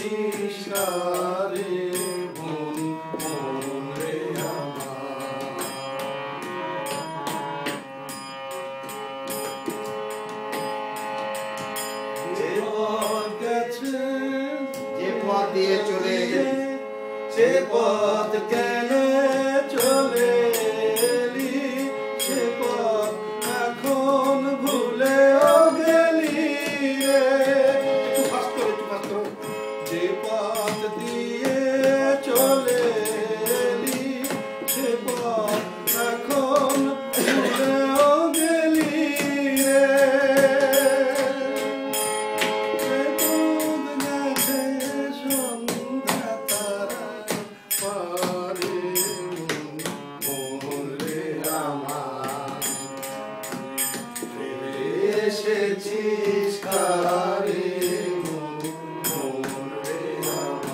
এসেছিস কারে মন মন রে আমার। যে পথ গেছে যে পথ দিয়ে চলে সে পথ গেলে চলে এলি, সে পথ এখন ভুলেও গেলি রে। যে পথ দিয়ে চলে এলি, সে পথ এখন ভুলেও গেলি রে। সে পথ গেছে সন্ধ্যা তারা পারে মন রে আমার। ফিরে এসেছিস কারে মন রে আমার।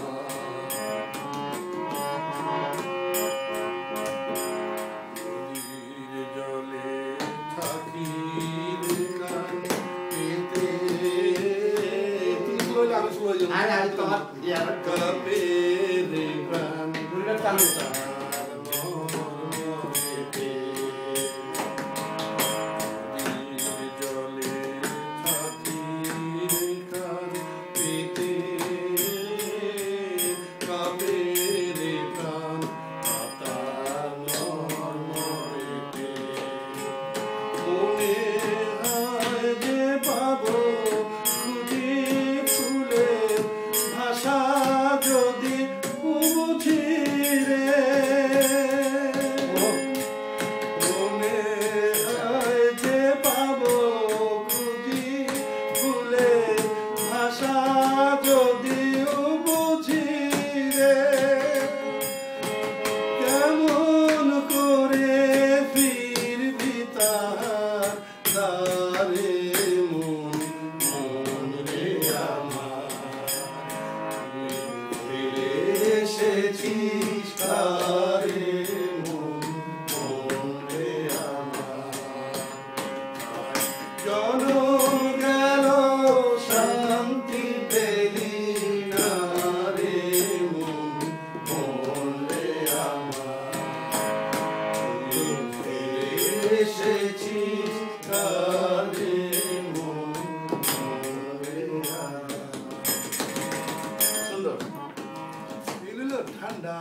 নদীর জলে থাকি রে কান্দিতে, তুমি বললে আমি শুনে যাবো। আরে আমি তোমার কাঁপে রে প্রাণ চালু তার মর্মরেতে। নদীর জলে থাকি রে কান্দিতে, কাঁপে রে প্রাণ তার মর্মরেতে। মনে হয় যে পাবো খুঁজি ফুলের ভাষা যদি বুঝি রে। মনে হয় যে পাবো খুঁজি ফুলের ভাষা যদিও বুঝি রে। কেমন করে ফিরবি তার দ্বারে মন মন রে আমার। ফিরে এসেছিস কারে মন মন রে আমার। জনম গেল শান্তি পেলি না রে মন মন রে আমার। ফিরে এসেছিস কারে মন মন রে আমার। সুন্দর ঠান্ডা।